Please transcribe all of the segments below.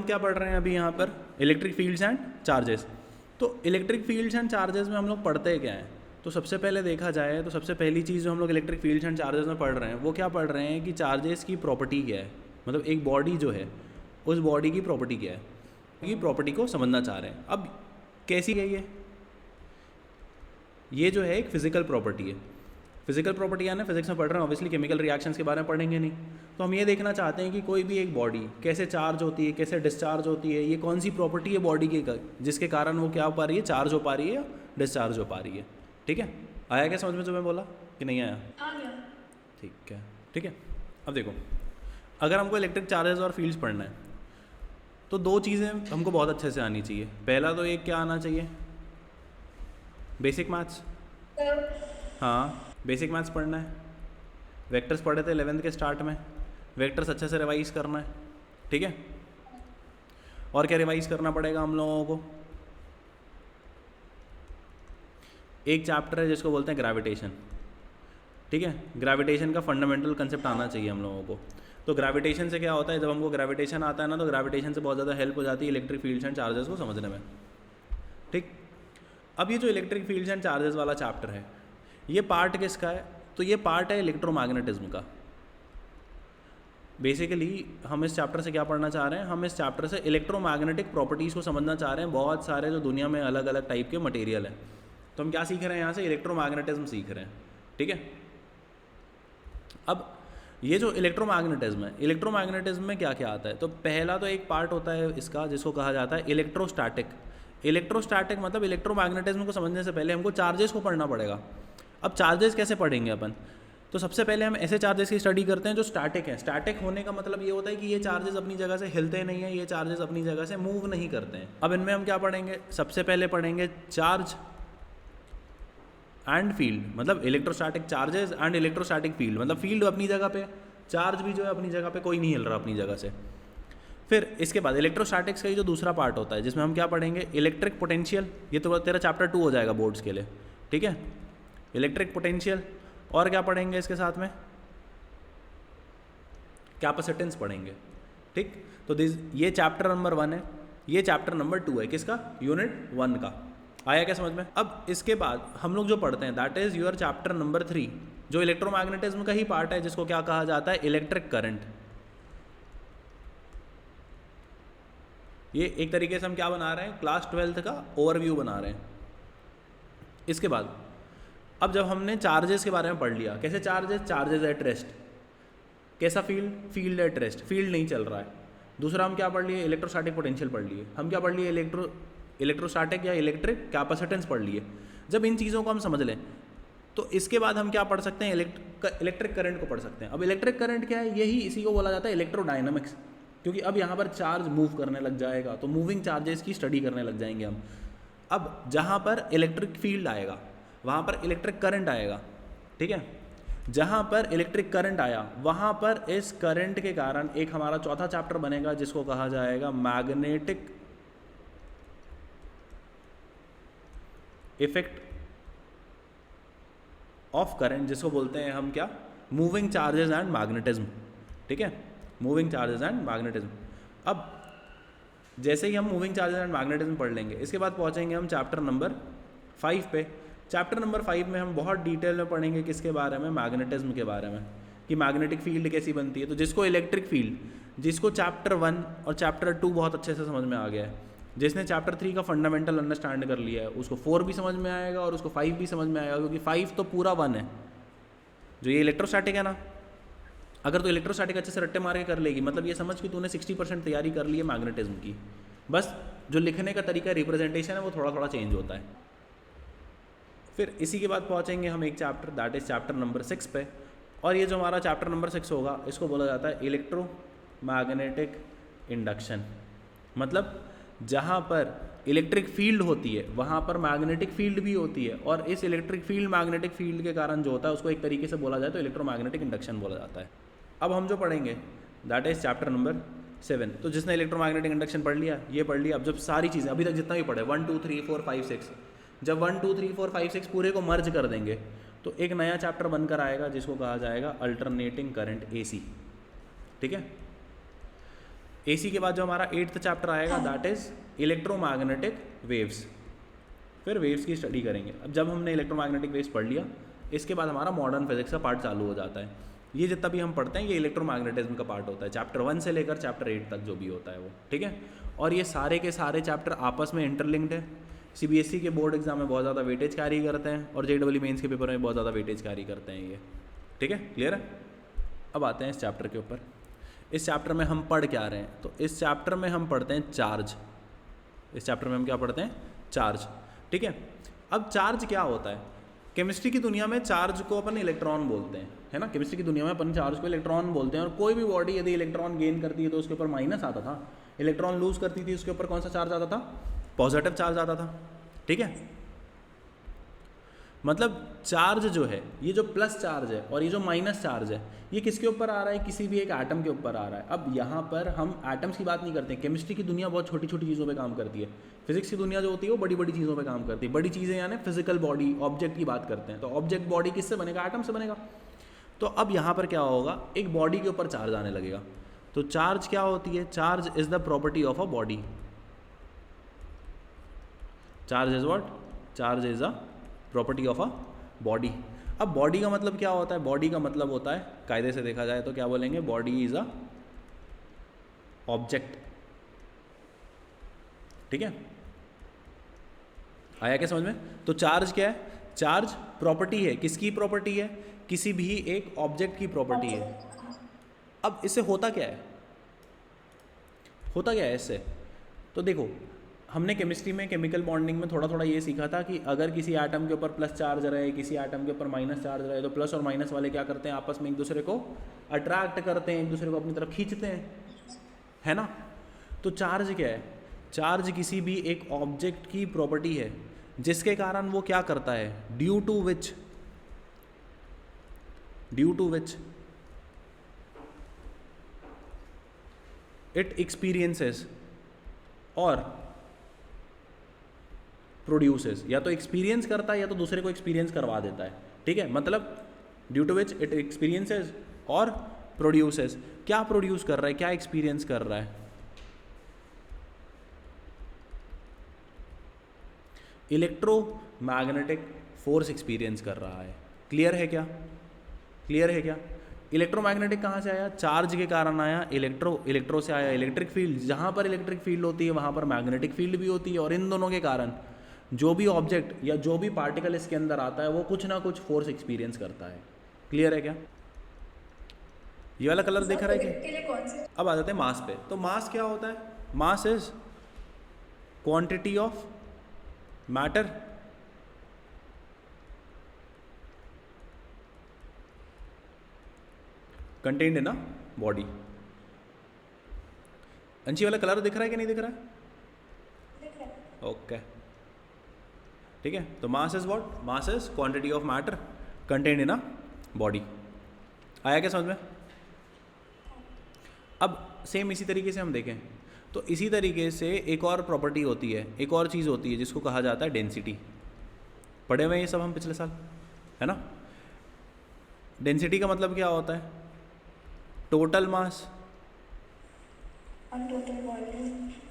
क्या पढ़ रहे हैं अभी यहाँ पर? Electric fields and charges. तो इलेक्ट्रिक फील्ड्स एंड चार्जेस में हम लोग पढ़ते क्या हैं? तो सबसे पहले देखा जाए तो सबसे पहली चीज़ जो हम लोग इलेक्ट्रिक फील्ड्स एंड चार्जेस में पढ़ रहे हैं वो क्या पढ़ रहे हैं कि चार्जेस की प्रॉपर्टी क्या है, मतलब एक बॉडी जो है उस बॉडी की प्रॉपर्टी क्या है, ये प्रॉपर्टी को समझना चाह रहे हैं। अब कैसी है ये जो है एक फिजिकल प्रॉपर्टी है। फिजिकल प्रॉपर्टी यानी फिजिक्स में पढ़ रहे हैं, ऑब्वियसली केमिकल रिएक्शंस के बारे में पढ़ेंगे नहीं। तो हम ये देखना चाहते हैं कि कोई भी एक बॉडी कैसे चार्ज होती है, कैसे डिस्चार्ज होती है, ये कौन सी प्रॉपर्टी है बॉडी की जिसके कारण वो क्या हो पा रही है, चार्ज हो पा रही है या डिस्चार्ज हो पा रही है। ठीक है, आया क्या समझ में जो मैं बोला कि नहीं आया? ठीक है, ठीक है। अब देखो, अगर हमको इलेक्ट्रिक चार्जेस और फील्ड्स पढ़ना है तो दो चीज़ें हमको बहुत अच्छे से आनी चाहिए। पहला तो एक क्या आना चाहिए, बेसिक मैथ्स। हाँ, बेसिक मैथ्स पढ़ना है। वेक्टर्स पढ़े थे 11th के स्टार्ट में, वेक्टर्स अच्छे से रिवाइज करना है। ठीक है, और क्या रिवाइज करना पड़ेगा हम लोगों को? एक चैप्टर है जिसको बोलते हैं ग्रेविटेशन। ठीक है, ग्रेविटेशन का फंडामेंटल कंसेप्ट आना चाहिए हम लोगों को। तो ग्रेविटेशन से क्या होता है, जब हमको ग्रेविटेशन आता है ना तो ग्रेविटेशन से बहुत ज़्यादा हेल्प हो जाती है इलेक्ट्रिक फील्ड्स एंड चार्जेस को समझने में। ठीक, अब ये जो इलेक्ट्रिक फील्ड्स एंड चार्जेस वाला चैप्टर है ये पार्ट किसका है? तो ये पार्ट है इलेक्ट्रोमैग्नेटिज्म का। बेसिकली हम इस चैप्टर से क्या पढ़ना चाह रहे हैं, हम इस चैप्टर से इलेक्ट्रोमैग्नेटिक प्रॉपर्टीज़ को समझना चाह रहे हैं। बहुत सारे जो दुनिया में अलग अलग टाइप के मटेरियल हैं, तो हम क्या सीख रहे हैं यहाँ से, इलेक्ट्रोमैग्नेटिज्म सीख रहे हैं। ठीक है, अब ये जो इलेक्ट्रोमैग्नेटिज्म है, इलेक्ट्रोमैग्नेटिज्म में क्या क्या आता है? तो पहला तो एक पार्ट होता है इसका जिसको कहा जाता है इलेक्ट्रोस्टैटिक। इलेक्ट्रोस्टैटिक मतलब इलेक्ट्रोमैग्नेटिज्म को समझने से पहले हमको चार्जेस को पढ़ना पड़ेगा। अब चार्जेस कैसे पढ़ेंगे अपन? तो सबसे पहले हम ऐसे चार्जेस की स्टडी करते हैं जो स्टैटिक हैं। स्टैटिक होने का मतलब ये होता है कि ये चार्जेस अपनी जगह से हिलते नहीं हैं, ये चार्जेस अपनी जगह से मूव नहीं करते हैं। अब इनमें हम क्या पढ़ेंगे? सबसे पहले पढ़ेंगे चार्ज एंड फील्ड, मतलब electrostatic charges and electrostatic field, मतलब फील्ड अपनी जगह पे, चार्ज भी जो है अपनी जगह पे, कोई नहीं हिल रहा अपनी जगह से। फिर इसके बाद इलेक्ट्रोस्टैटिक्स का ही जो दूसरा पार्ट होता है जिसमें हम क्या पढ़ेंगे, इलेक्ट्रिक पोटेंशियल। ये तो तेरा चैप्टर 2 हो जाएगा बोर्ड्स के लिए। ठीक है, इलेक्ट्रिक पोटेंशियल। और क्या पढ़ेंगे इसके साथ में? कैपेसिटेंस पढ़ेंगे। ठीक, तो ये चैप्टर नंबर 1 है, ये चैप्टर नंबर 2 है। किसका? यूनिट 1 का। आया क्या समझ में? अब इसके बाद हम लोग जो पढ़ते हैं that is your chapter number 3 जो इलेक्ट्रोमैग्नेटिज्म का ही पार्ट है जिसको क्या कहा जाता है, इलेक्ट्रिक करंट। ये एक तरीके से हम क्या बना रहे हैं, क्लास 12th का ओवरव्यू बना रहे हैं। इसके बाद अब जब हमने चार्जेस के बारे में पढ़ लिया, कैसे चार्जेस, चार्जेस एट रेस्ट, कैसा field, field at rest, field नहीं चल रहा है। दूसरा हम क्या पढ़ लिए, इलेक्ट्रोस्टैटिक पोटेंशियल पढ़ लिए। हम क्या पढ़ लिए, इलेक्ट्रोस्टैटिक या इलेक्ट्रिक कैपेसिटेंस पढ़ लिए। जब इन चीज़ों को हम समझ लें तो इसके बाद हम क्या पढ़ सकते हैं, इलेक्ट्रिक करंट को पढ़ सकते हैं। अब इलेक्ट्रिक करंट क्या है, यही इसी को बोला जाता है इलेक्ट्रोडायनामिक्स, क्योंकि अब यहाँ पर चार्ज मूव करने लग जाएगा तो मूविंग चार्जेस की स्टडी करने लग जाएंगे हम। अब जहाँ पर इलेक्ट्रिक फील्ड आएगा वहाँ पर इलेक्ट्रिक करंट आएगा। ठीक है, जहाँ पर इलेक्ट्रिक करंट आया वहाँ पर इस करंट के कारण एक हमारा चौथा चैप्टर बनेगा जिसको कहा जाएगा मैग्नेटिक इफेक्ट ऑफ करंट, जिसको बोलते हैं हम क्या, मूविंग चार्जेस एंड मैग्नेटिज्म। ठीक है, मूविंग चार्जेस एंड मैग्नेटिज्म। अब जैसे ही हम मूविंग चार्जेस एंड मैग्नेटिज्म पढ़ लेंगे इसके बाद पहुंचेंगे हम चैप्टर नंबर 5 पे। चैप्टर नंबर 5 में हम बहुत डिटेल में पढ़ेंगे किसके बारे में, मैग्नेटिज्म के बारे में, कि मैग्नेटिक फील्ड कैसी बनती है। तो जिसको इलेक्ट्रिक फील्ड, जिसको चैप्टर 1 और चैप्टर 2 बहुत अच्छे से समझ में आ गया है, जिसने चैप्टर 3 का फंडामेंटल अंडरस्टैंड कर लिया है, उसको 4 भी समझ में आएगा और उसको 5 भी समझ में आएगा, क्योंकि 5 तो पूरा 1 है। जो ये इलेक्ट्रोस्टैटिक है ना, अगर तो इलेक्ट्रोस्टैटिक अच्छे से रट्टे मार के कर लेगी, मतलब ये समझ कि तूने 60% तैयारी कर ली है मैग्नेटिज्म की, बस जो लिखने का तरीका, रिप्रेजेंटेशन है वो थोड़ा थोड़ा चेंज होता है। फिर इसी के बाद पहुँचेंगे हम एक chapter, that is chapter number 6 पे। और ये जो हमारा चैप्टर नंबर 6 होगा इसको बोला जाता है इलेक्ट्रोमैग्नेटिक इंडक्शन। मतलब जहाँ पर इलेक्ट्रिक फील्ड होती है वहाँ पर मैग्नेटिक फील्ड भी होती है, और इस इलेक्ट्रिक फील्ड मैग्नेटिक फील्ड के कारण जो होता है उसको एक तरीके से बोला जाए तो इलेक्ट्रोमैग्नेटिक इंडक्शन बोला जाता है। अब हम जो पढ़ेंगे दैट इज़ चैप्टर नंबर 7। तो जिसने इलेक्ट्रोमैग्नेटिक इंडक्शन पढ़ लिया, ये पढ़ लिया। अब जब सारी चीज़ें अभी तक जितना भी पढ़े 1 2 3 4 5 6, जब 1 2 3 4 5 6 पूरे को मर्ज कर देंगे तो एक नया चैप्टर बनकर आएगा जिसको कहा जाएगा अल्टरनेटिंग करंट AC। ठीक है, AC के बाद जो हमारा 8th चैप्टर आएगा दैट इज़ इलेक्ट्रोमैग्नेटिक वेव्स। फिर वेव्स की स्टडी करेंगे। अब जब हमने इलेक्ट्रोमैग्नेटिक वेव्स पढ़ लिया, इसके बाद हमारा मॉडर्न फिजिक्स का पार्ट चालू हो जाता है। ये जितना भी हम पढ़ते हैं ये इलेक्ट्रोमैग्नेटिज्म का पार्ट होता है, चैप्टर 1 से लेकर चैप्टर 8 तक जो भी होता है वो, ठीक है। और ये सारे के सारे चैप्टर आपस में इंटरलिंक्ड है। CBSE के बोर्ड एग्जाम में बहुत ज़्यादा वेटेज कैरी करते हैं और JEE मेंस के पेपर में बहुत ज़्यादा वेटेज कैरी करते हैं ये, ठीक है, क्लियर है। अब आते हैं इस चैप्टर के ऊपर। इस चैप्टर में हम पढ़ क्या रहे हैं, तो इस चैप्टर में हम पढ़ते हैं चार्ज। इस चैप्टर में हम क्या पढ़ते हैं, चार्ज, ठीक है। अब चार्ज क्या होता है, केमिस्ट्री की दुनिया में चार्ज को अपन इलेक्ट्रॉन बोलते हैं, है ना। केमिस्ट्री की दुनिया में अपन चार्ज को इलेक्ट्रॉन बोलते हैं। और कोई भी बॉडी यदि इलेक्ट्रॉन गेन करती है तो उसके ऊपर माइनस आता था, इलेक्ट्रॉन लूज करती थी उसके ऊपर कौन सा चार्ज आता था, पॉजिटिव चार्ज आता था, ठीक है। मतलब चार्ज जो है, ये जो प्लस चार्ज है और ये जो माइनस चार्ज है, ये किसके ऊपर आ रहा है, किसी भी एक एटम के ऊपर आ रहा है। अब यहाँ पर हम एटम्स की बात नहीं करते हैं, केमिस्ट्री की दुनिया बहुत छोटी छोटी चीज़ों पे काम करती है। फिजिक्स की दुनिया जो होती है वो बड़ी बड़ी चीज़ों पे काम करती है। बड़ी चीज़ें यानी फिजिकल बॉडी, ऑब्जेक्ट की बात करते हैं, तो ऑब्जेक्ट बॉडी किससे बनेगा, एटम से बनेगा। तो अब यहाँ पर क्या होगा, एक बॉडी के ऊपर चार्ज आने लगेगा। तो चार्ज क्या होती है, charge is the property of a body. Charge is what, charge is a property of a body. अब बॉडी का मतलब क्या होता है, बॉडी का मतलब होता है, कायदे से देखा जाए तो क्या बोलेंगे, बॉडी इज अ ऑब्जेक्ट, ठीक है। आया क्या समझ में। तो चार्ज क्या है, चार्ज प्रॉपर्टी है, किसकी प्रॉपर्टी है, किसी भी एक ऑब्जेक्ट की प्रॉपर्टी है। अब इससे होता क्या है, होता क्या है इससे, तो देखो हमने केमिस्ट्री में केमिकल बॉन्डिंग में थोड़ा थोड़ा ये सीखा था कि अगर किसी एटम के ऊपर प्लस चार्ज रहे, किसी एटम के ऊपर माइनस चार्ज रहे, तो प्लस और माइनस वाले क्या करते हैं, आपस में एक दूसरे को अट्रैक्ट करते हैं, एक दूसरे को अपनी तरफ खींचते हैं, है ना। तो चार्ज क्या है, चार्ज किसी भी एक ऑब्जेक्ट की प्रॉपर्टी है जिसके कारण वो क्या करता है, due to which it experiences और प्रोड्यूसेस, या तो एक्सपीरियंस करता है या तो दूसरे को एक्सपीरियंस करवा देता है, ठीक है। मतलब due to which it experiences और प्रोड्यूसेस, क्या प्रोड्यूस कर रहा है, क्या एक्सपीरियंस कर रहा है, इलेक्ट्रोमैग्नेटिक फोर्स एक्सपीरियंस कर रहा है। क्लियर है क्या, क्लियर है क्या। इलेक्ट्रोमैग्नेटिक कहाँ से आया, चार्ज के कारण आया, इलेक्ट्रो से आया इलेक्ट्रिक फील्ड। जहाँ पर इलेक्ट्रिक फील्ड होती है वहाँ पर मैग्नेटिक फील्ड भी होती है, और इन दोनों के कारण जो भी ऑब्जेक्ट या जो भी पार्टिकल इसके अंदर आता है वो कुछ ना कुछ फोर्स एक्सपीरियंस करता है। क्लियर है क्या। ये वाला कलर दिख रहा है क्या। अब आ जाते हैं मास पे। तो मास क्या होता है, mass is quantity of matter contained in a body. अंशी वाला कलर दिख रहा है कि नहीं दिख रहा है, ओके, ठीक है। तो mass is what, mass is quantity of matter contained in a body. आया क्या समझ में। अब सेम इसी तरीके से हम देखें तो इसी तरीके से एक और प्रॉपर्टी होती है, एक और चीज़ होती है जिसको कहा जाता है डेंसिटी। पढ़े हुए ये सब हम पिछले साल, है ना। डेंसिटी का मतलब क्या होता है, total mass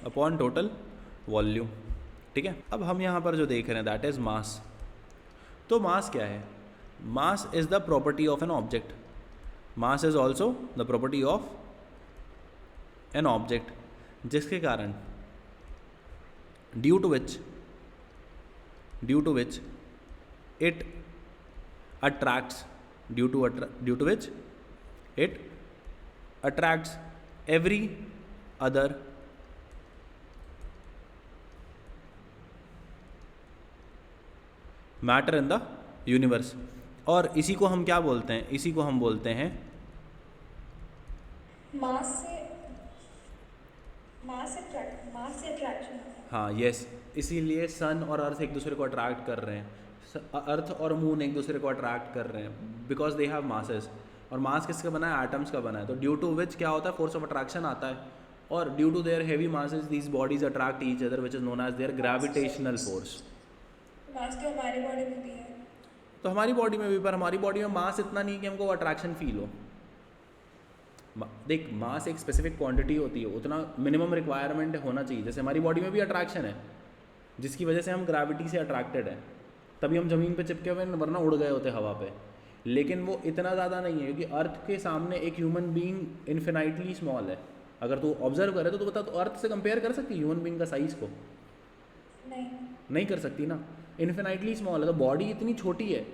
upon total volume, ठीक है। अब हम यहाँ पर जो देख रहे हैं दैट इज मास। तो मास क्या है, mass is the property of an object, mass is also the property of an object, जिसके कारण due to which it attracts, due to which it attracts every other matter in the universe। और इसी को हम क्या बोलते हैं, इसी को हम बोलते हैं मास से अट्रैक्शन। हाँ यस, इसीलिए सन और अर्थ एक दूसरे को अट्रैक्ट कर रहे हैं, अर्थ और मून एक दूसरे को अट्रैक्ट कर रहे हैं बिकॉज दे हैव मासेस। और मास किसका बना है, एटम्स का बना है। तो ड्यू टू विच क्या होता है, फोर्स ऑफ अट्रैक्शन आता है, और due to their heavy masses these bodies attract each other which is known as their gravitational force. Mass तो हमारी बॉडी में भी है, तो हमारी बॉडी में भी, पर हमारी बॉडी में मास इतना नहीं कि हमको अट्रैक्शन फील हो। देख मास एक स्पेसिफिक क्वांटिटी होती है, उतना मिनिमम रिक्वायरमेंट होना चाहिए। जैसे हमारी बॉडी में भी अट्रैक्शन है, जिसकी वजह से हम ग्रेविटी से अट्रैक्टेड हैं, तभी हम ज़मीन पे चिपके हुए, वरना उड़ गए होते हवा पे। लेकिन वो इतना ज़्यादा नहीं है, क्योंकि अर्थ के सामने एक ह्यूमन बीइंग इन्फिनाइटली स्मॉल है। अगर तू ऑब्जर्व करे तो बता, तो अर्थ से कंपेयर कर सकती है ह्यूमन बीइंग का साइज़ को? नहीं कर सकती ना, इन्फिनाइटली स्मॉल है। तो बॉडी इतनी छोटी है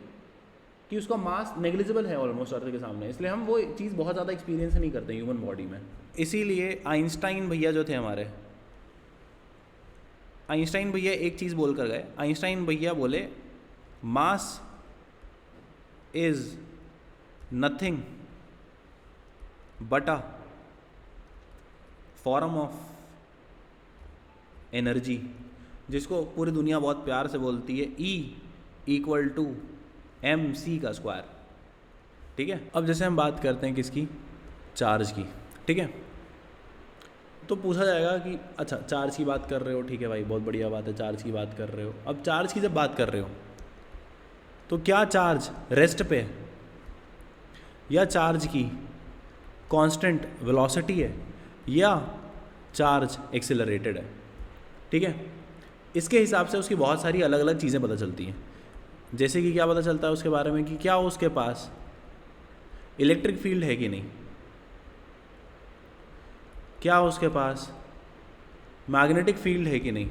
कि उसका मास नेग्लिजिबल है ऑलमोस्ट अर्थ के सामने, इसलिए हम वो चीज़ बहुत ज़्यादा एक्सपीरियंस नहीं करते ह्यूमन बॉडी में। इसीलिए आइंस्टाइन भैया जो थे हमारे, आइंस्टाइन भैया एक चीज़ बोल कर गए। आइंस्टाइन भैया बोले mass is nothing but a form of energy, जिसको पूरी दुनिया बहुत प्यार से बोलती है E = mc²। ठीक है। अब जैसे हम बात करते हैं किसकी, चार्ज की, ठीक है। तो पूछा जाएगा कि अच्छा चार्ज की बात कर रहे हो, ठीक है भाई बहुत बढ़िया बात है, चार्ज की बात कर रहे हो। अब चार्ज की जब बात कर रहे हो तो क्या चार्ज रेस्ट पे है, या चार्ज की कांस्टेंट वेलोसिटी है, या चार्ज एक्सेलरेटेड है? ठीक है। इसके हिसाब से उसकी बहुत सारी अलग अलग चीज़ें पता चलती हैं। जैसे कि क्या पता चलता है उसके बारे में कि क्या उसके पास इलेक्ट्रिक फील्ड है कि नहीं, क्या उसके पास मैग्नेटिक फील्ड है कि नहीं,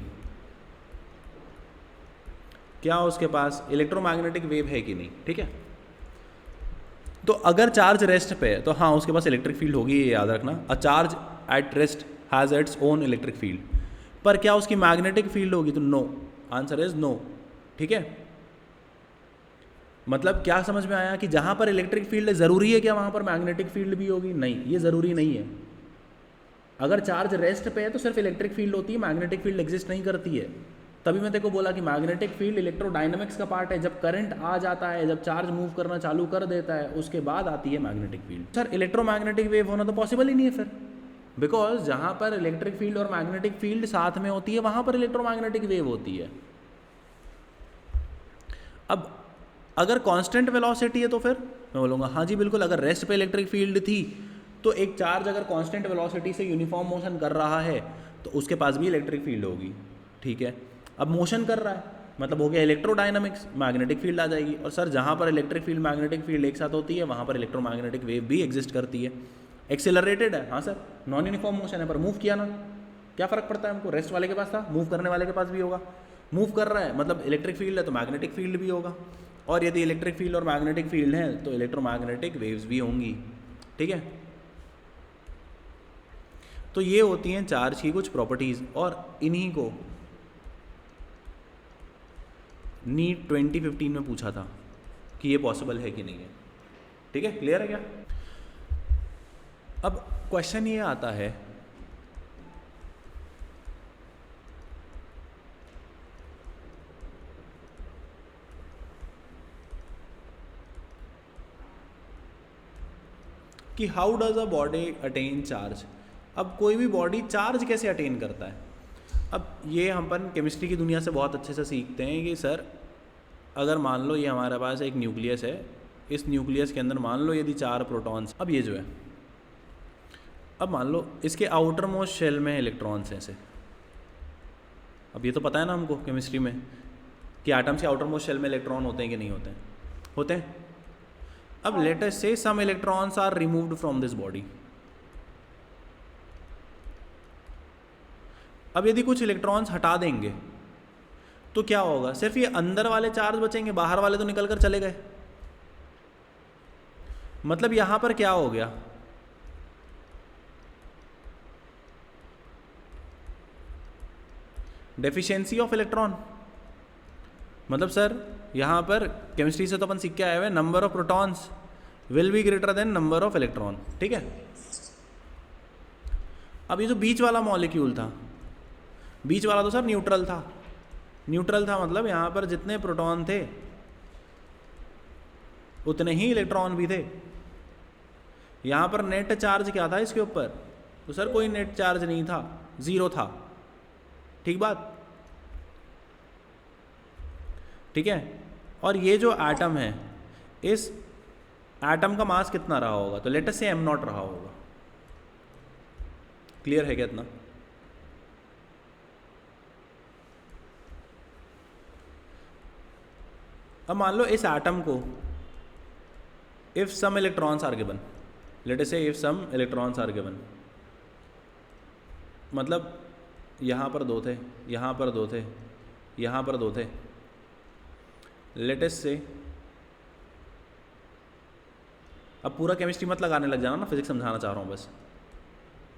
क्या उसके पास इलेक्ट्रोमैग्नेटिक वेव है कि नहीं। ठीक है। तो अगर चार्ज रेस्ट पे है तो हाँ उसके पास इलेक्ट्रिक फील्ड होगी, ये याद रखना। A charge at rest has its own electric field. पर क्या उसकी मैग्नेटिक फील्ड होगी? तो नो, आंसर इज नो। ठीक है। मतलब क्या समझ में आया कि जहाँ पर इलेक्ट्रिक फील्ड ज़रूरी है क्या वहाँ पर मैग्नेटिक फील्ड भी होगी? नहीं, ये ज़रूरी नहीं है। अगर चार्ज रेस्ट पे है तो सिर्फ इलेक्ट्रिक फील्ड होती है, मैग्नेटिक फील्ड एग्जिस्ट नहीं करती है। तभी मैं तेरे को बोला कि मैग्नेटिक फील्ड इलेक्ट्रोडायनेमिक्स का पार्ट है। जब करंट आ जाता है, जब चार्ज मूव करना चालू कर देता है, उसके बाद आती है magnetic field. Sir electromagnetic wave होना तो पॉसिबल ही नहीं है फिर, बिकॉज जहाँ पर इलेक्ट्रिक फील्ड और मैग्नेटिक फील्ड साथ में होती है वहाँ पर इलेक्ट्रोमैग्नेटिक वेव होती है। अब अगर कांस्टेंट वेलोसिटी है तो फिर मैं बोलूँगा हाँ जी बिल्कुल, अगर रेस्ट पे इलेक्ट्रिक फील्ड थी तो एक चार्ज अगर कांस्टेंट वेलोसिटी से यूनिफॉर्म मोशन कर रहा है तो उसके पास भी इलेक्ट्रिक फील्ड होगी। ठीक है। अब मोशन कर रहा है मतलब हो गया इलेक्ट्रोडायनामिक्स, मैग्नेटिक फील्ड आ जाएगी। और सर जहाँ पर इलेक्ट्रिक फील्ड मैग्नेटिक फील्ड एक साथ होती है वहाँ पर इलेक्ट्रोमैग्नेटिक वेव भी एग्जिस्ट करती है। एक्सेलरेटेड है, हाँ सर नॉन यूनिफॉर्म मोशन है पर मूव किया ना, क्या फ़र्क पड़ता है हमको? रेस्ट वाले के पास था, मूव करने वाले के पास भी होगा। मूव कर रहा है मतलब इलेक्ट्रिक फील्ड है तो मैग्नेटिक फील्ड भी होगा, और यदि इलेक्ट्रिक फील्ड और मैग्नेटिक फील्ड है तो इलेक्ट्रोमैग्नेटिक वेव्स भी होंगी। ठीक है। तो ये होती हैं चार्ज की कुछ प्रॉपर्टीज़, और इन्हीं को नीट 2015 में पूछा था कि ये पॉसिबल है कि नहीं है। ठीक है, क्लियर है क्या? अब क्वेश्चन ये आता है कि how does a body attain charge. अब कोई भी बॉडी चार्ज कैसे अटेन करता है? अब ये हम अपन केमिस्ट्री की दुनिया से बहुत अच्छे से सीखते हैं कि सर अगर मान लो ये हमारे पास एक न्यूक्लियस है, इस न्यूक्लियस के अंदर मान लो यदि 4 प्रोटॉन्स, अब ये जो है, अब मान लो इसके आउटर मोस्ट शेल में इलेक्ट्रॉन्स हैं ऐसे। अब ये तो पता है ना हमको केमिस्ट्री में कि एटम्स के आउटर मोस्ट शेल में इलेक्ट्रॉन होते हैं कि नहीं होते हैं? होते हैं। अब let us say some electrons are removed from this body. अब यदि कुछ इलेक्ट्रॉन्स हटा देंगे तो क्या होगा? सिर्फ ये अंदर वाले चार्ज बचेंगे, बाहर वाले तो निकल कर चले गए। मतलब यहां पर क्या हो गया? Deficiency of electron. मतलब सर यहां पर केमिस्ट्री से तो अपन सीख के आए हुए, number of protons will be greater than number of electron. ठीक है। अब ये जो बीच वाला मॉलिक्यूल था, बीच वाला तो सर न्यूट्रल था। न्यूट्रल था मतलब यहाँ पर जितने प्रोटॉन थे उतने ही इलेक्ट्रॉन भी थे। यहाँ पर नेट चार्ज क्या था इसके ऊपर? तो सर कोई नेट चार्ज नहीं था, 0 था। ठीक बात? ठीक है। और ये जो एटम है, इस एटम का मास कितना रहा होगा? तो लेट अस से m0 रहा होगा। क्लियर है क्या इतना? अब मान लो इस एटम को if some electrons are given, let us say if some electrons are given, मतलब यहाँ पर 2 थे, यहाँ पर 2 थे, यहाँ पर 2 थे, लेट अस से, अब पूरा केमिस्ट्री मत लगाने लग जाना ना, फिजिक्स समझाना चाह रहा हूँ बस।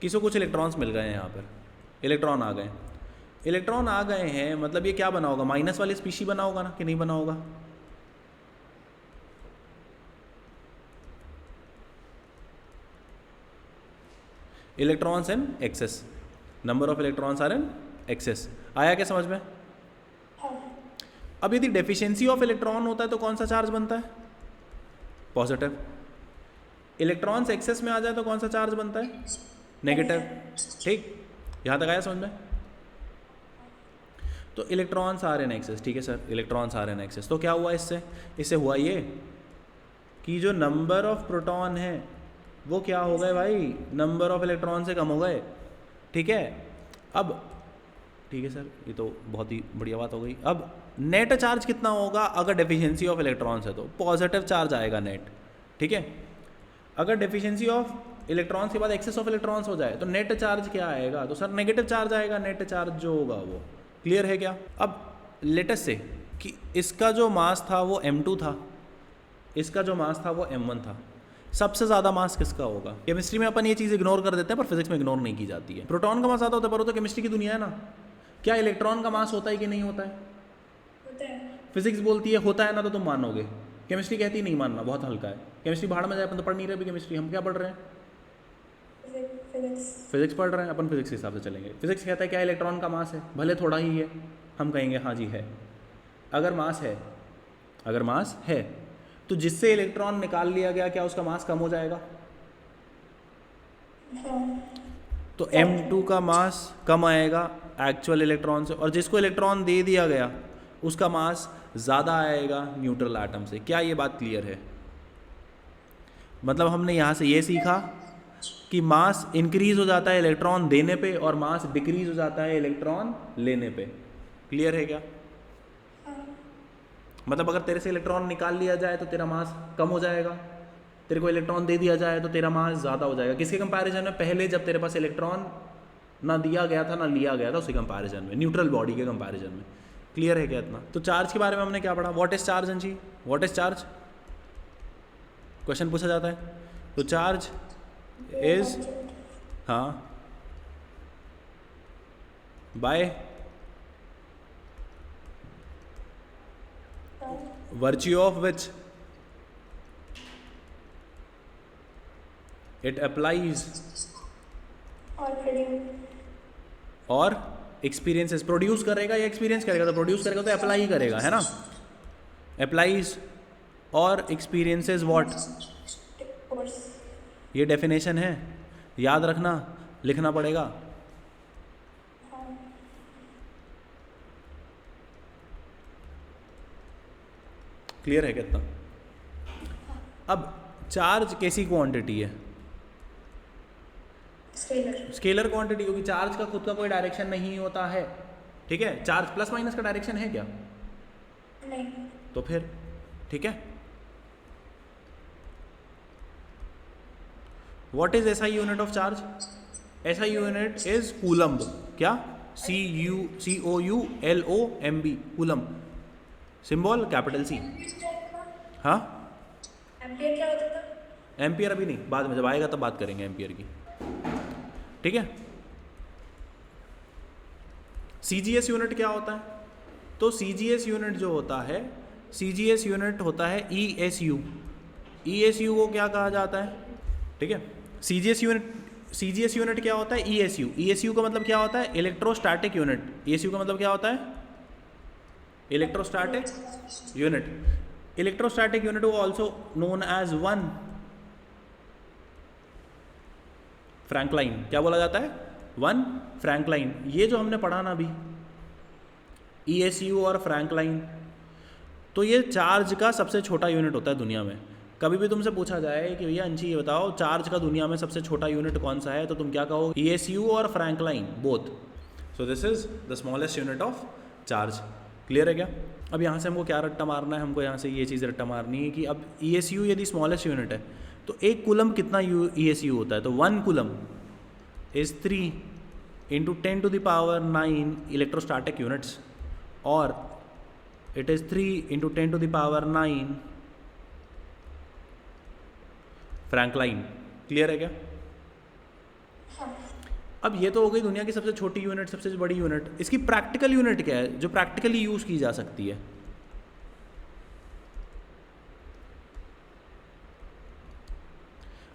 किसी को कुछ इलेक्ट्रॉन्स मिल गए हैं, यहाँ पर इलेक्ट्रॉन आ गए, इलेक्ट्रॉन आ गए हैं, मतलब ये क्या बना होगा, माइनस वाली स्पीशी बना होगा ना कि नहीं बना होगा? Electrons in excess, number of electrons are in excess. आया क्या समझ में? हाँ। अब यदि डेफिशिएंसी ऑफ इलेक्ट्रॉन होता है तो कौन सा चार्ज बनता है? पॉजिटिव। इलेक्ट्रॉन्स एक्सेस में आ जाए तो कौन सा चार्ज बनता है? नेगेटिव। ठीक, यहाँ तक आया समझ में? तो इलेक्ट्रॉन्स आर इन एक्सेस, ठीक है sir, electrons are in excess, तो क्या हुआ इससे? इससे हुआ ये कि जो नंबर ऑफ प्रोटॉन है वो क्या हो गए भाई, नंबर ऑफ इलेक्ट्रॉन से कम हो गए। ठीक है, अब ठीक है सर, ये तो बहुत ही बढ़िया बात हो गई। अब नेट चार्ज कितना होगा अगर डेफिशिएंसी ऑफ इलेक्ट्रॉन्स है तो? पॉजिटिव चार्ज आएगा नेट। ठीक है, अगर डेफिशिएंसी ऑफ इलेक्ट्रॉन्स के बाद एक्सेस ऑफ इलेक्ट्रॉन्स हो जाए तो नेट चार्ज क्या आएगा? तो सर नेगेटिव चार्ज आएगा, नेट चार्ज जो होगा वो। क्लियर है क्या? अब लेटेस्ट से कि इसका जो मास था वो m2 था, इसका जो मास था वो m1 था, सबसे ज़्यादा मास किसका होगा? केमिस्ट्री में अपन ये चीज़ इग्नोर कर देते हैं पर फिजिक्स में इग्नोर नहीं की जाती है। प्रोटॉन का मास ज़्यादा होता है, पर वो तो केमिस्ट्री की दुनिया है ना। क्या इलेक्ट्रॉन का मास होता है कि नहीं होता है? होता है। फिजिक्स बोलती है होता है ना, तो तुम मानोगे। केमिस्ट्री कहती है नहीं मानना, बहुत हल्का है। केमिस्ट्री भाड़ में जाए, अपन तो पढ़ नहीं रहे अभी केमिस्ट्री, हम क्या पढ़ रहे हैं? फिजिक्स पढ़ रहे हैं अपन, फिजिक्स के हिसाब से चलेंगे। फिजिक्स कहता है क्या इलेक्ट्रॉन का मास है, भले थोड़ा ही है, हम कहेंगे हाँ जी है। अगर मास है, अगर मास है तो जिससे इलेक्ट्रॉन निकाल लिया गया क्या उसका मास कम हो जाएगा? हाँ। तो m2 का मास कम आएगा एक्चुअल इलेक्ट्रॉन से, और जिसको इलेक्ट्रॉन दे दिया गया उसका मास ज़्यादा आएगा न्यूट्रल एटम से। क्या ये बात क्लियर है? मतलब हमने यहाँ से ये सीखा कि मास इंक्रीज हो जाता है इलेक्ट्रॉन देने पे और मास डिक्रीज हो जाता है इलेक्ट्रॉन लेने पे। क्लियर है क्या? मतलब अगर तेरे से इलेक्ट्रॉन निकाल लिया जाए तो तेरा मास कम हो जाएगा, तेरे को इलेक्ट्रॉन दे दिया जाए तो तेरा मास ज़्यादा हो जाएगा। किसके कंपैरिजन में? पहले जब तेरे पास इलेक्ट्रॉन ना दिया गया था ना लिया गया था, उसी कंपैरिजन में, न्यूट्रल बॉडी के कंपैरिजन में। क्लियर है क्या इतना? तो चार्ज के बारे में हमने क्या पढ़ा? व्हाट इज चार्ज अंशी? What is charge? क्वेश्चन पूछा जाता है। तो चार्ज इज, हाँ, by virtue of which it applies और experiences, प्रोड्यूस करेगा या एक्सपीरियंस करेगा? तो प्रोड्यूस करेगा तो अप्लाई ही करेगा, है ना? अप्लाइज और एक्सपीरियंसेस व्हाट? ये डेफिनेशन है, याद रखना, लिखना पड़ेगा। क्लियर है कितना? अब चार्ज कैसी क्वांटिटी है? स्केलर क्वांटिटी, क्योंकि चार्ज का खुद का कोई डायरेक्शन नहीं होता है। ठीक है, चार्ज प्लस माइनस का डायरेक्शन है क्या? नहीं। तो फिर ठीक है। What is SI unit of charge? SI unit is coulomb. क्या? COULOMB, coulomb. Symbol capital C। हाँ, एम्पियर क्या होता था? एम्पियर अभी नहीं, बाद में जब आएगा तब बात करेंगे एम्पियर की। ठीक है, CGS यूनिट क्या होता है? तो CGS यूनिट जो होता है, CGS यूनिट होता है ESU। ESU को क्या कहा जाता है? ठीक है, CGS यूनिट क्या होता है? ESU। ESU का मतलब क्या होता है? Electrostatic unit. ESU का मतलब क्या होता है? Electrostatic unit. इलेक्ट्रोस्टैटिक यूनिट को ऑल्सो नोन एज 1 फ्रैंकलाइन। क्या बोला जाता है? 1 फ्रैंकलाइन। ये जो हमने पढ़ा ना अभी, ESU और फ्रैंकलाइन, तो ये चार्ज का सबसे छोटा यूनिट होता है दुनिया में। कभी भी तुमसे पूछा जाए कि भैया अंशी ये बताओ चार्ज का दुनिया में सबसे छोटा यूनिट कौन सा है, तो तुम क्या कहो? ESU और फ्रैंकलाइन बोथ। So this is the smallest unit of charge. Clear है क्या? अब यहाँ से हमको क्या रट्टा मारना है? हमको यहाँ से ये चीज़ रट्टा मारनी है कि अब ESU यदि स्मॉलेस्ट यूनिट है तो एक कूलम कितना ESU होता है? तो 1 coulomb is 3 into 10 to the power 9 electrostatic units, और it is 3 into 10 to the power 9 franklin. Clear है क्या? हाँ। अब ये तो हो गई दुनिया की सबसे छोटी यूनिट, सबसे बड़ी यूनिट। इसकी प्रैक्टिकल यूनिट क्या है जो प्रैक्टिकली यूज़ की जा सकती है?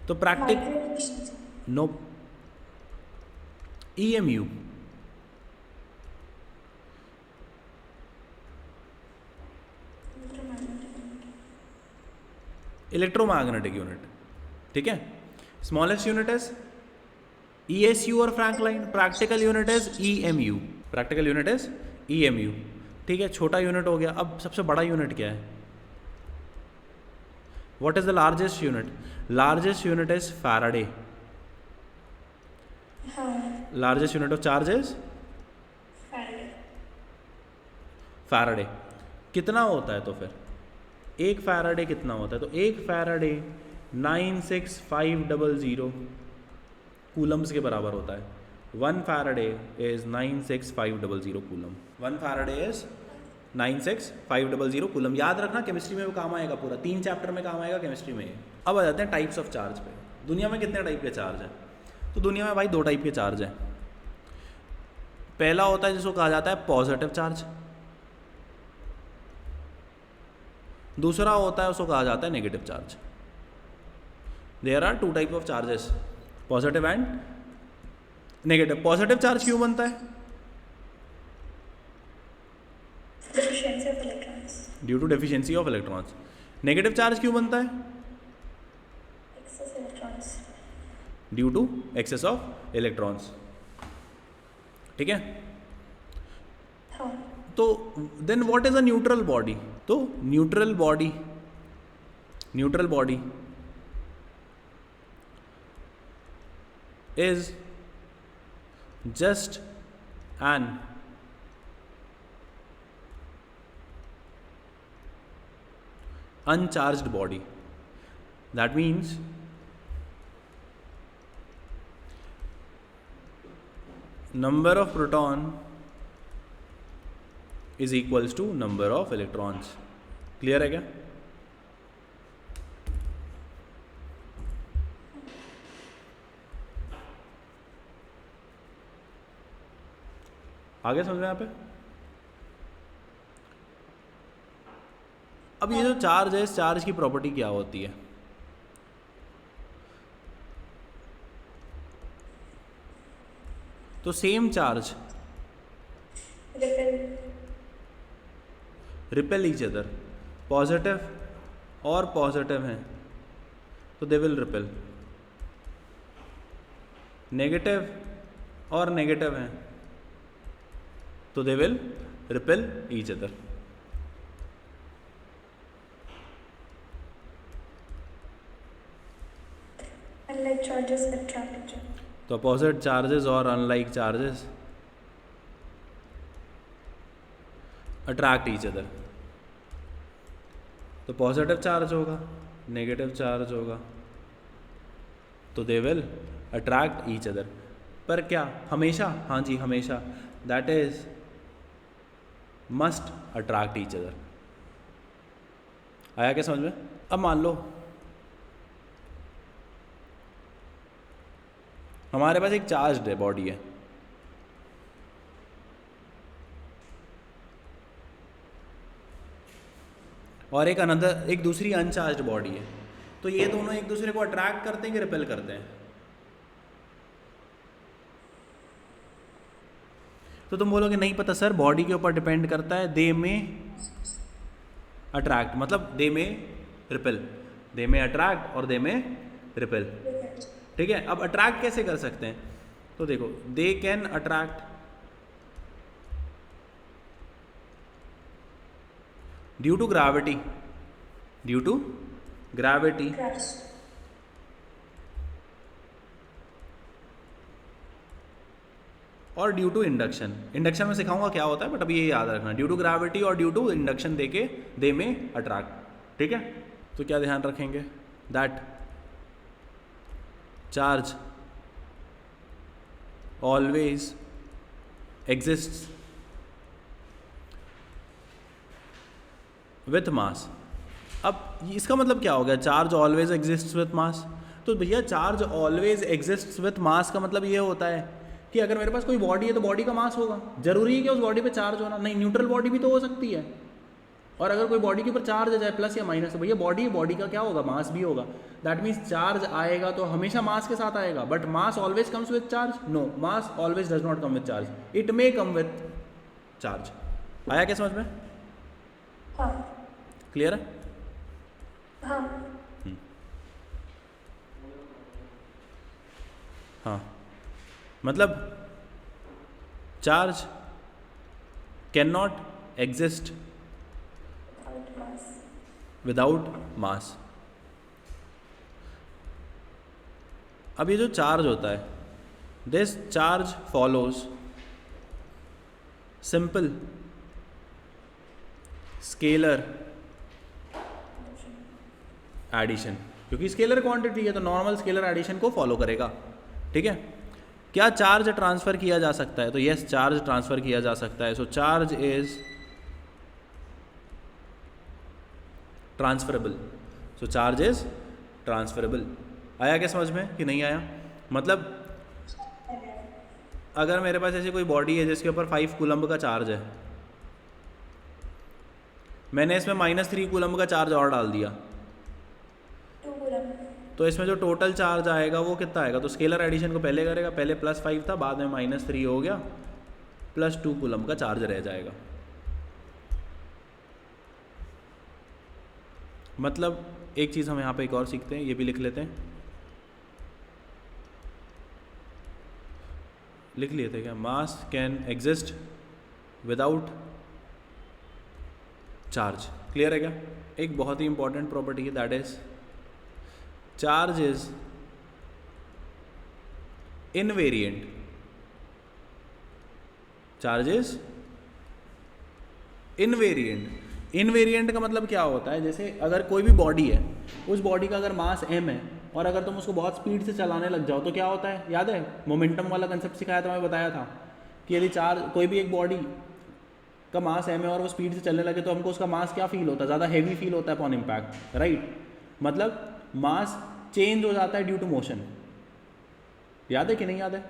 तो नो, EMU, इलेक्ट्रोमैग्नेटिक यूनिट। ठीक है, स्मॉलेस्ट यूनिट इज ESU और franklin, practical unit is EMU, practical unit is EMU। ठीक है, छोटा यूनिट हो गया। अब सबसे बड़ा यूनिट क्या है? What is the largest unit? Largest unit is Faraday. Largest unit of charge is Faraday. कितना होता है तो फिर? एक फैराडे कितना होता है? तो एक फैराडे 96500 कूलम्स के बराबर होता है। 1 Faraday is 96500 coulomb. 1 Faraday is 96500 coulomb. याद रखना, केमिस्ट्री में वो काम आएगा, पूरा 3 चैप्टर में काम आएगा केमिस्ट्री में। अब आ जाते हैं टाइप्स ऑफ चार्ज पे। दुनिया में कितने टाइप के चार्ज हैं? तो दुनिया में भाई 2 टाइप के चार्ज हैं। पहला होता है जिसको कहा जाता है पॉजिटिव चार्ज, दूसरा होता है उसको कहा जाता है negative charge. There are 2 type of charges, positive and negative. Positive charge क्यों बनता है? Deficiency of electrons. Due to deficiency of electrons. Negative charge क्यों बनता है? Excess electrons. Due to excess of electrons. ठीक है, हाँ। तो then what is a neutral body? तो neutral body is just an uncharged body. That means number of proton is equals to number of electrons. Clear है क्या? आगे समझ में यहाँ पे? अब ये जो चार्ज है, इस चार्ज की प्रॉपर्टी क्या होती है? तो same charge repel each other. Positive और पॉजिटिव हैं तो दे विल रिपेल। नेगेटिव और नेगेटिव हैं तो they will repel each other. Unlike charges attract each other. तो अपोजिट चार्जेस और unlike charges attract each other. तो पॉजिटिव चार्ज होगा, नेगेटिव चार्ज होगा, तो they will attract each other. पर क्या हमेशा? हाँ जी, हमेशा। That is must attract each other. आया क्या समझ में? अब मान लो हमारे पास एक चार्ज्ड है बॉडी है, और एक दूसरी अनचार्ज्ड बॉडी है, तो ये दोनों एक दूसरे को अट्रैक्ट करते हैं कि रिपेल करते हैं? तो तुम बोलोगे नहीं पता सर, बॉडी के ऊपर डिपेंड करता है। दे में अट्रैक्ट मतलब दे में रिपेल, दे में अट्रैक्ट और दे में रिपेल। ठीक है, अब अट्रैक्ट कैसे कर सकते हैं? तो देखो, they can attract due to gravity, due to gravity Gravity. और ड्यू टू इंडक्शन। इंडक्शन में सिखाऊंगा क्या होता है, बट अभी ये याद रखना, ड्यू टू ग्रेविटी और ड्यू टू इंडक्शन देके दे में अट्रैक्ट। ठीक है, तो क्या ध्यान रखेंगे, that charge always exists with mass. अब इसका मतलब क्या हो गया, charge always exists with mass. तो भैया charge always exists with mass का मतलब ये होता है कि अगर मेरे पास कोई बॉडी है तो बॉडी का मास होगा। जरूरी है कि उस बॉडी पे चार्ज होना, नहीं न्यूट्रल बॉडी भी तो हो सकती है। और अगर कोई बॉडी के ऊपर चार्ज आ जाए प्लस या माइनस, तो भैया बॉडी का क्या होगा, मास भी होगा। दैट मीन्स चार्ज आएगा तो हमेशा मास के साथ आएगा, but mass always comes with charge, no, mass always does not come with charge, it may come with charge. आया क्या समझ में, हाँ क्लियर है? हाँ हाँ, मतलब charge can not exist without mass. Without mass. अब ये जो चार्ज होता है, this charge follows simple scalar addition, क्योंकि स्केलर क्वांटिटी है तो नॉर्मल स्केलर एडिशन को फॉलो करेगा। ठीक है, क्या चार्ज ट्रांसफर किया जा सकता है, तो यस चार्ज ट्रांसफर किया जा सकता है। So charge is transferable, so charge is transferable. आया क्या समझ में कि नहीं आया? मतलब अगर मेरे पास ऐसी कोई बॉडी है जिसके ऊपर 5 कूलम्ब का चार्ज है, मैंने इसमें -3 कूलम्ब का चार्ज और डाल दिया, 2 coulomb. तो इसमें जो टोटल चार्ज आएगा वो कितना आएगा? तो स्केलर एडिशन को पहले करेगा, पहले +5 था, बाद में -3 हो गया, +2 कूलम्ब का चार्ज रह जाएगा। मतलब एक चीज़ हम यहाँ पे एक और सीखते हैं, ये भी लिख लेते हैं, लिख लिए थे क्या, मास can exist without charge. Clear है क्या? एक बहुत ही इंपॉर्टेंट प्रॉपर्टी है, that is charge is invariant. Charge is invariant. Invariant का मतलब क्या होता है, जैसे अगर कोई भी बॉडी है, उस बॉडी का अगर मास m है और अगर तुम उसको बहुत स्पीड से चलाने लग जाओ तो क्या होता है, याद है मोमेंटम वाला कंसेप्ट सिखाया था, मैं बताया था कि यदि चार्ज कोई भी एक बॉडी का मास m है और वो स्पीड से चलने लगे तो हमको उसका मास क्या फील होता है, ज़्यादा हैवी फील होता है अपॉन इम्पैक्ट, राइट? मतलब मास चेंज हो जाता है ड्यू टू मोशन। याद है कि नहीं याद है?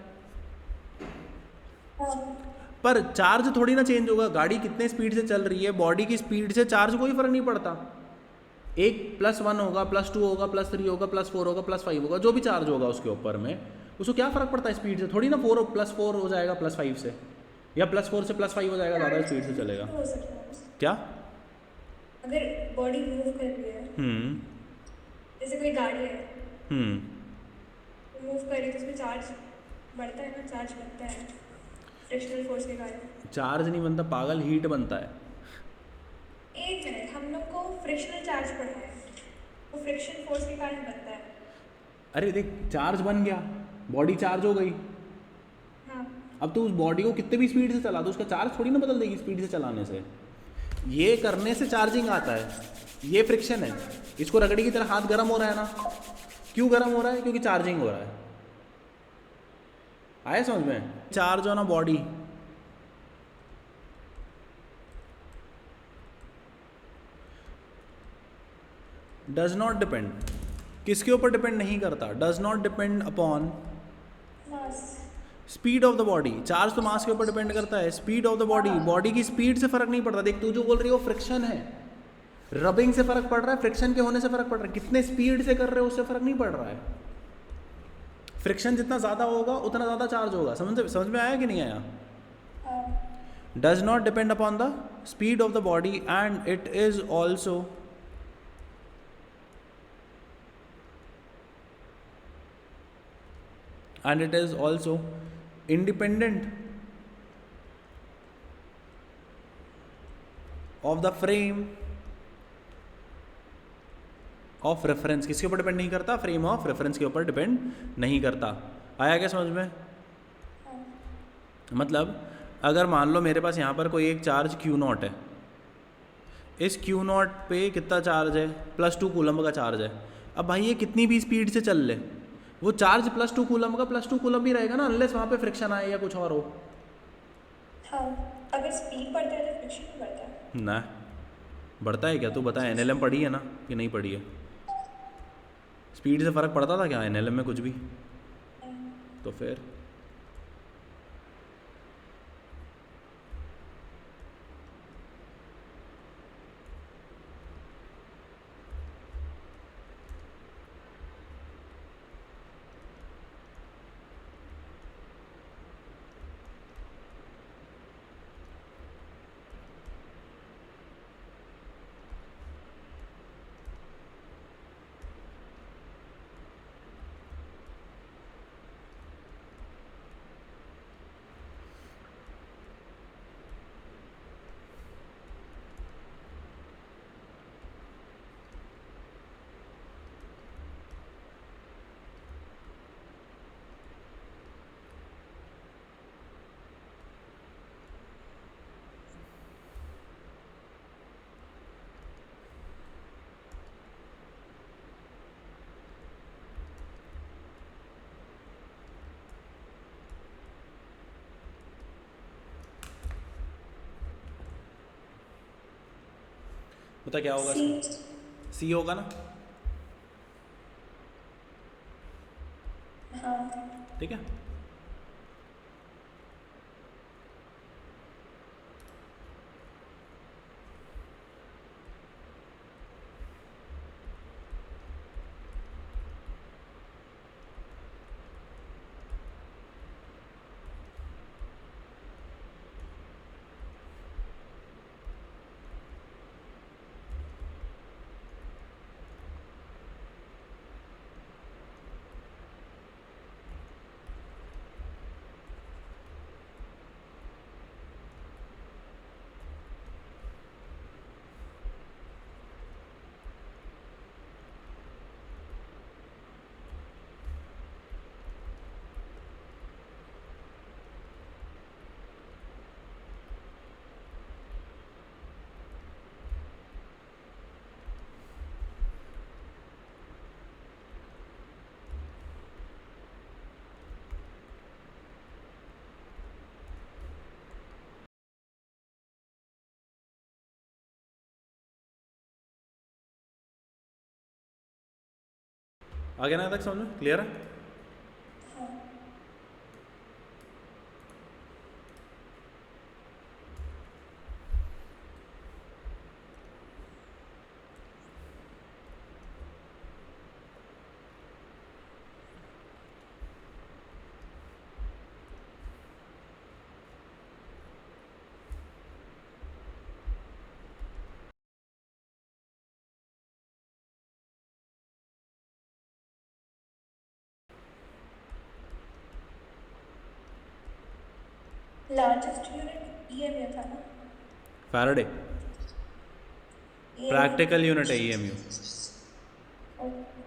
पर चार्ज थोड़ी ना चेंज होगा, गाड़ी कितने स्पीड से चल रही है, बॉडी की स्पीड से चार्ज कोई फर्क नहीं पड़ता। एक +1 होगा, +2 होगा, +3 होगा, +4 होगा, +5 होगा, जो भी चार्ज होगा उसके ऊपर में, उसको क्या फ़र्क पड़ता है स्पीड से? थोड़ी ना +4 हो जाएगा +5 से, या +4 से +5 हो जाएगा, ज़्यादा स्पीड से चलेगा। हो सकता है क्या? अगर बॉडी मूव कर रही है, जैसे कोई गाड़ी है मूव कर रही है तो उसमें चार्ज बढ़ता है ना, चार्ज बनता है फ्रिक्शनल फोर्स के कारण। चार्ज नहीं बनता पागल, हीट बनता है। एक मिनट, हम लोग को फ्रिक्शनल चार्ज पढ़ा है, वो फ्रिक्शन फोर्स के कारण बनता है। अरे देख, चार्ज बन गया, बॉडी चार्ज हो गई, हाँ अब तो उस बॉडी को कितने भी स्पीड से चला दो उसका चार्ज थोड़ी ना बदल देगी स्पीड से चलाने से। ये करने से चार्जिंग आता है, ये फ्रिक्शन है। इसको रगड़ी की तरह हाथ गर्म हो रहा है ना, क्यों गर्म हो रहा है? क्योंकि चार्जिंग हो रहा है। आया समझ में? Charge on a body does not depend, किसके ऊपर डिपेंड नहीं करता? Does not depend upon mass. Speed of the body. Charge तो मास के ऊपर डिपेंड करता है, speed of the body, body की स्पीड से फर्क नहीं पड़ता। देख तू जो बोल रही है वो फ्रिक्शन है, रबिंग से फर्क पड़ रहा है, फ्रिक्शन के होने से फर्क पड़ रहा है, कितने स्पीड से कर रहे हो उससे फर्क नहीं पड़ रहा है। फ्रिक्शन जितना ज़्यादा होगा उतना ज़्यादा चार्ज होगा। समझ में आया कि नहीं आया? Does not depend upon the speed of the body and it is also independent of the frame of reference किसके ऊपर डिपेंड नहीं करता, फ्रेम ऑफ रेफरेंस के ऊपर डिपेंड नहीं करता। आया क्या समझ में? हाँ। मतलब अगर मान लो मेरे पास यहाँ पर कोई एक चार्ज क्यू नॉट है, इस क्यू नॉट पे कितना चार्ज है, +2 कूलम का चार्ज है। अब भाई ये कितनी भी स्पीड से चल ले, वो चार्ज +2 कूलम का +2 कूलम ही रहेगा ना, अनलेस वहाँ पे फ्रिक्शन आए या कुछ और हो। हाँ, अगर स्पीड बढ़ता है तो फ्रिक्शन भी बढ़ता है। ना, बढ़ता है क्या? तू बता, एनएलएम पढ़ी है ना कि नहीं पढ़ी है? स्पीड से फ़र्क पड़ता था क्या एनएलएम में कुछ भी? नहीं। तो फिर बता क्या होगा सी। इसका? सी होगा ना, हाँ। ठीक है। आगे ना तक समझ में क्लियर है? हाँ। लार्जेस्ट यूनिट ईएमयू था ना? Faraday EMU. प्रैक्टिकल यूनिट है ईएमयू। ओके।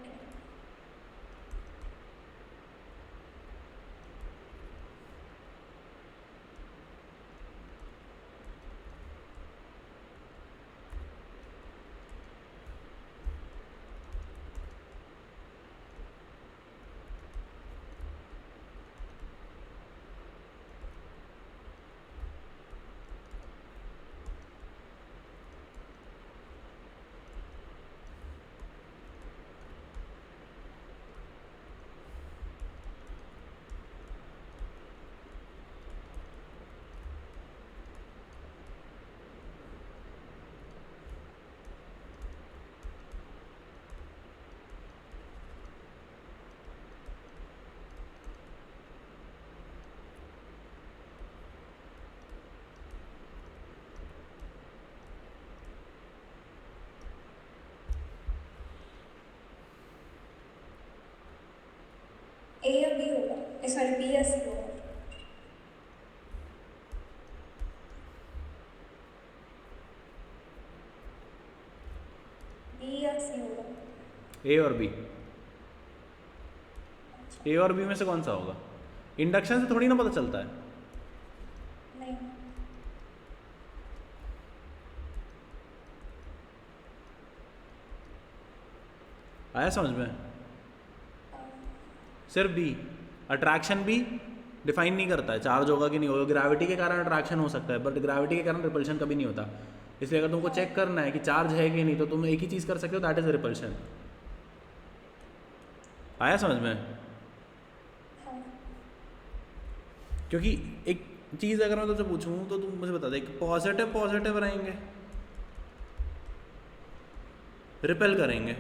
ए या बी होगा, सॉरी बी या सी होगा। बी या सी होगा। ए और बी, ए और बी में से कौन सा होगा? इंडक्शन से थोड़ी ना पता चलता है। नहीं। आया समझ में? सिर्फ बी, अट्रैक्शन भी डिफाइन नहीं करता है चार्ज होगा कि नहीं होगा। ग्रेविटी के कारण अट्रैक्शन हो सकता है बट ग्रेविटी के कारण रिपल्शन कभी नहीं होता। इसलिए अगर तुमको चेक करना है कि चार्ज है कि नहीं तो तुम एक ही चीज़ कर सकते हो, दैट इज रिपल्शन। आया समझ में? क्योंकि एक चीज़ अगर मैं तुमसे पूछूं तो तुम मुझे बता दे, पॉजिटिव पॉजिटिव रहेंगे रिपेल करेंगे,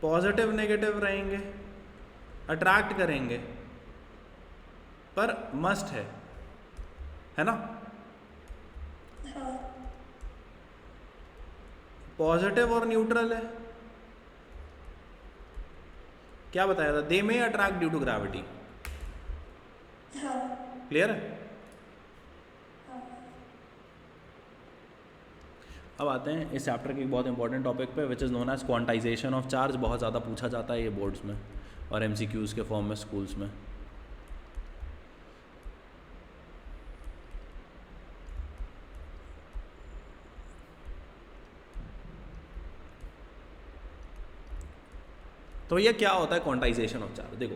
पॉजिटिव नेगेटिव रहेंगे अट्रैक्ट करेंगे, पर मस्ट है ना? पॉजिटिव और न्यूट्रल है, क्या बताया था? दे में attract due to gravity. Clear है? अब आते हैं इस चैप्टर के एक बहुत इंपॉर्टेंट टॉपिक पे which is known as quantization of charge. बहुत ज़्यादा पूछा जाता है ये बोर्ड्स में और एमसीक्यूज़ के फॉर्म में स्कूल्स में। तो ये क्या होता है क्वांटाइजेशन ऑफ चार्ज? देखो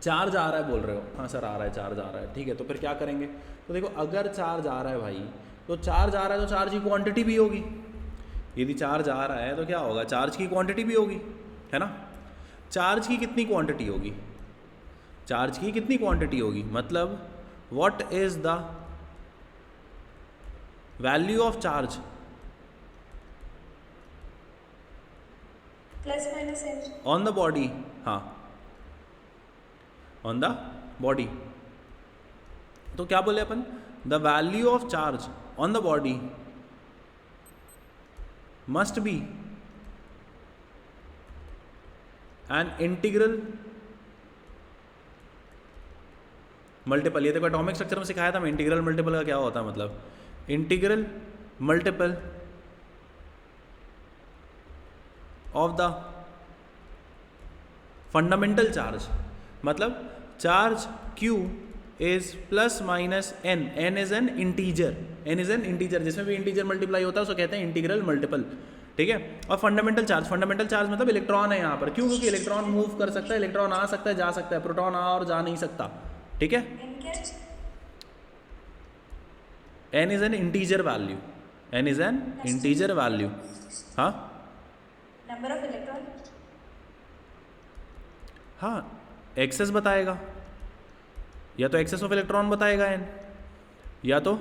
चार्ज आ रहा है बोल रहे हो, हाँ सर आ रहा है, चार्ज आ रहा है, ठीक है। तो फिर क्या करेंगे? तो देखो अगर चार्ज आ रहा है भाई, तो चार्ज आ रहा है तो चार्ज की क्वांटिटी भी होगी। यदि चार्ज आ रहा है तो क्या होगा? चार्ज की क्वांटिटी भी होगी, है ना? चार्ज की कितनी क्वांटिटी होगी? चार्ज की कितनी क्वांटिटी होगी मतलब what is the value of charge plus minus n on the body? हाँ, ऑन द बॉडी। तो क्या बोले अपन? The value of charge on the body must be an integral multiple. ये देखो एटॉमिक स्ट्रक्चर में सिखाया था मैं, इंटीग्रल मल्टीपल का क्या होता है, मतलब integral multiple of the fundamental charge. मतलब charge Q is plus minus n, n is an integer, n is an integer, जिसमें भी इंटीजर मल्टीप्लाई होता है उसको कहते हैं इंटीग्रल मल्टीपल, ठीक है। और फंडामेंटल चार्ज, फंडामेंटल चार्ज मतलब इलेक्ट्रॉन है यहाँ पर। क्यों? क्योंकि इलेक्ट्रॉन मूव कर सकता है, इलेक्ट्रॉन आ सकता है जा सकता है, प्रोटॉन आ और जा नहीं सकता, ठीक है। n is an integer value, n is an integer value. हाँ नंबर ऑफ इलेक्ट्रॉन, हाँ एक्सेस बताएगा, या तो एक्सेस ऑफ इलेक्ट्रॉन बताएगा n, या तो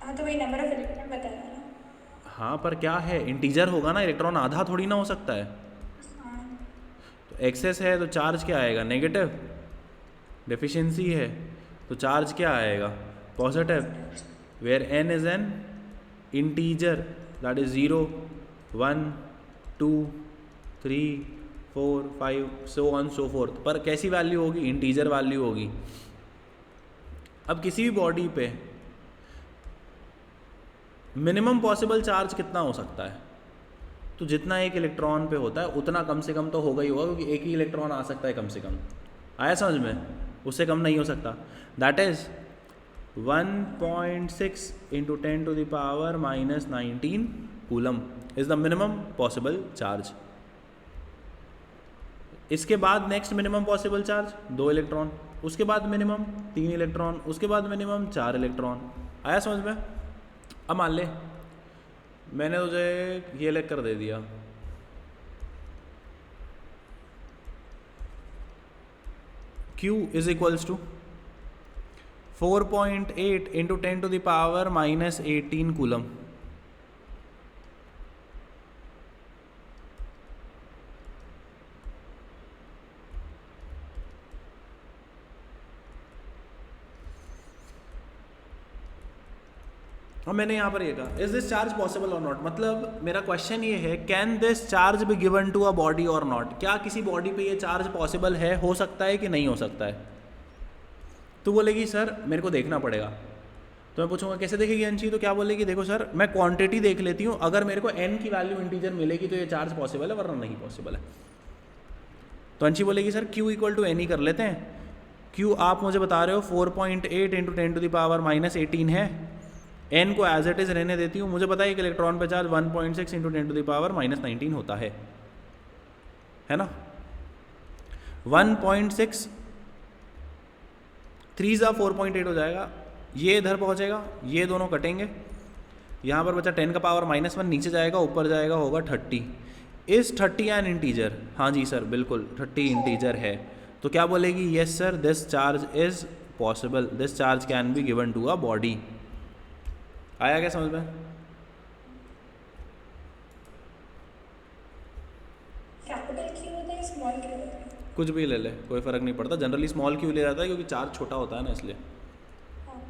हाँ तो वही नंबर ऑफ इलेक्ट्रॉन बताया ना। हाँ पर क्या है, इंटीजर होगा ना, इलेक्ट्रॉन आधा थोड़ी ना हो सकता है। तो एक्सेस है तो चार्ज क्या आएगा? नेगेटिव। डेफिशिएंसी है तो चार्ज क्या आएगा? Positive. Where n is an integer that is 0 1 2 3 4 5 so on so forth. पर कैसी वैल्यू होगी? इंटीजर वैल्यू होगी। अब किसी भी बॉडी पे मिनिमम पॉसिबल चार्ज कितना हो सकता है? तो जितना एक इलेक्ट्रॉन पे होता है उतना कम से कम तो होगा ही होगा, क्योंकि एक ही इलेक्ट्रॉन आ सकता है कम से कम। आया समझ में? उससे कम नहीं हो सकता। That is 1.6 into 10 to the power minus 19 coulomb is the minimum possible charge. इसके बाद next minimum possible charge 2 electron, उसके बाद मिनिमम 3 इलेक्ट्रॉन, उसके बाद मिनिमम 4 इलेक्ट्रॉन। आया समझ में? अब मान ले मैंने तुझे ये लेकर दे दिया, Q is equals to 4.8 into 10 to the power minus 18 coulomb. और मैंने यहाँ पर ये कहा इज दिस चार्ज पॉसिबल और नॉट, मतलब मेरा क्वेश्चन ये है can this charge be given to a body और नॉट। क्या किसी बॉडी पे ये चार्ज पॉसिबल है, हो सकता है कि नहीं हो सकता है? तो बोलेगी सर मेरे को देखना पड़ेगा। तो मैं पूछूंगा कैसे देखेगी अंशी, तो क्या बोलेगी, देखो सर मैं क्वांटिटी देख लेती हूँ, अगर मेरे को n की वैल्यू इंटीजर मिलेगी तो ये चार्ज पॉसिबल है, वरना नहीं पॉसिबल है। तो अंशी बोलेगी sir q equal to n ही कर लेते हैं। q आप मुझे बता रहे हो 4.8 इंटू 10⁻−18 है, n को एज इट इज़ रहने देती हूँ, मुझे पता है कि इलेक्ट्रॉन पे चार्ज 1.6 इंटू 10⁻−19 होता है ना। 1.6 3 ज़ा 4.8 हो जाएगा, ये इधर पहुँचेगा, ये दोनों कटेंगे, यहाँ पर बचा 10⁻−1, नीचे जाएगा ऊपर जाएगा होगा 30। इस 30 एन इंटीजर, हाँ जी सर बिल्कुल 30 इंटीजर है। तो क्या बोलेगी, yes sir this charge is possible, this charge can be given to a body. आया क्या समझ में? कैपिटल क्यू होता है, स्मॉल क्यू होता है? कुछ भी ले ले, कोई फ़र्क नहीं पड़ता, जनरली स्मॉल क्यू ले जाता है क्योंकि चार्ज छोटा होता है ना, इसलिए। हाँ।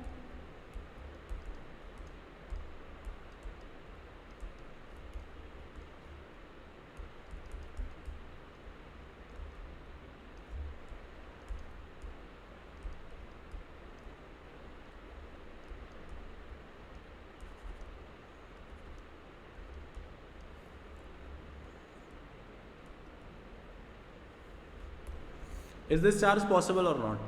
इज दिस चार्ज पॉसिबल और not?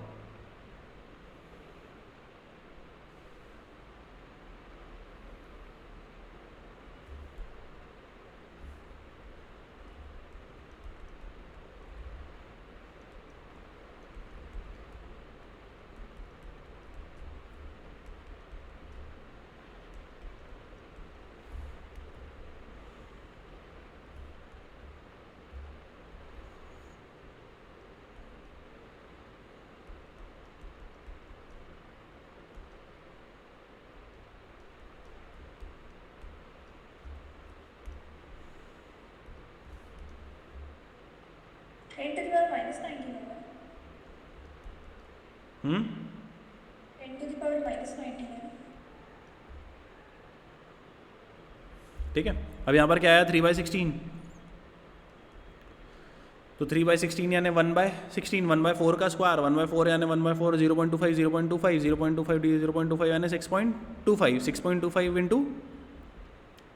Ten to the power -19 होगा। 10 टू द पावर -19 है। ठीक है, अब यहाँ पर क्या आया 3/16, तो 3/16 यानी 1/16, 1/4 का स्क्वायर, 1/4 यानी 1/4, 0.25, 0.25, 0.25 0.25 यानी 6.25, 6.25 इंटू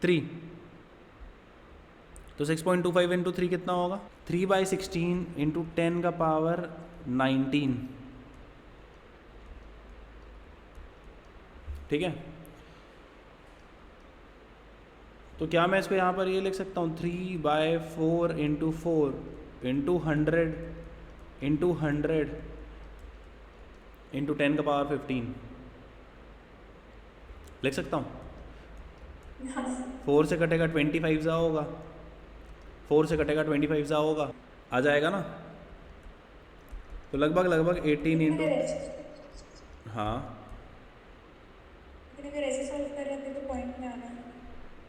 3, तो 6.25 इंटू 3 कितना होगा, 3/16 इंटू 10 का पावर 19। ठीक है, तो क्या मैं इसको यहाँ पर ये लिख सकता हूँ 3/4 इंटू 4 इंटू 100 इंटू 100 इंटू 10 का पावर 15 लिख सकता हूँ। हाँ। 4 से कटेगा 25 ज़ा होगा, 4 से कटेगा 25 ज़ा होगा, आ जाएगा ना। तो लगभग 18 इंटू, हाँ लेकिन अगर ऐसे सॉल्व कर रहे थे तो पॉइंट में आना है।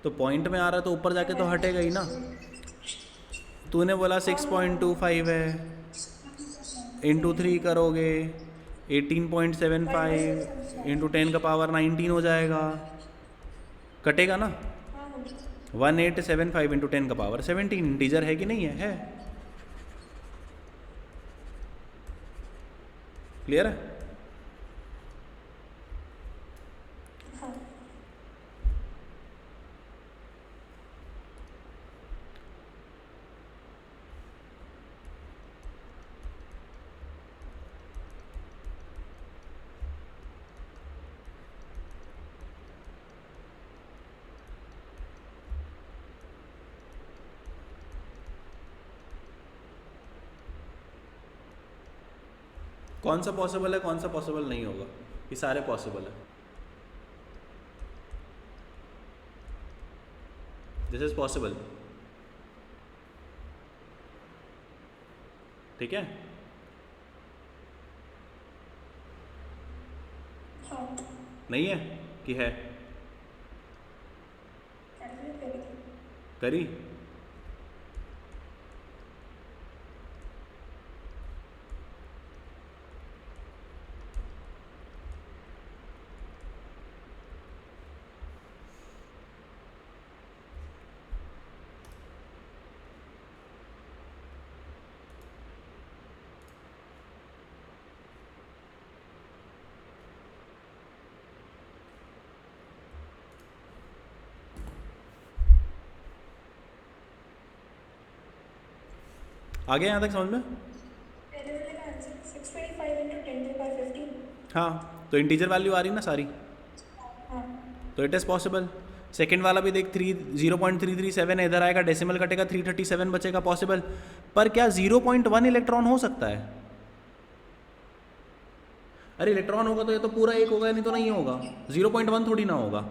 तो पॉइंट में आ रहा है तो ऊपर जाके तो हटेगा ही ना। तूने बोला 6.25 है, इंटू 3 करोगे 18.75 इंटू 10 का पावर 19 हो जाएगा, कटेगा ना। हाँ होगी। 1875 इंटू 10 का पावर 17 इंटीजर है कि नहीं है? क्लियर है? हाँ। कौन सा पॉसिबल है, कौन सा पॉसिबल नहीं होगा? ये सारे पॉसिबल है। दिस इज पॉसिबल, ठीक है। हाँ। नहीं है कि है? कैलकुलेट करी थी। करी? आ गया यहाँ तक समझ में? पहले वाले का आंसर 625 into 10⁻15। हाँ, तो इंटीजर वैल्यू आ रही ना सारी, हाँ तो इट इज़ पॉसिबल। सेकेंड वाला भी देख 0.337 है, इधर आएगा डेसिमल कटेगा 337 बचेगा, पॉसिबल। पर क्या 0.1 इलेक्ट्रॉन हो सकता है? अरे इलेक्ट्रॉन होगा तो ये तो पूरा एक होगा, नहीं तो नहीं होगा, 0.1 थोड़ी ना होगा।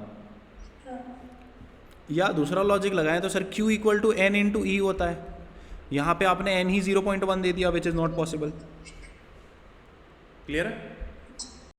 या दूसरा लॉजिक लगाएं तो sir Q equal to N into e होता है, यहाँ पे आपने N ही 0.1 दे दिया, which is not possible. Clear है?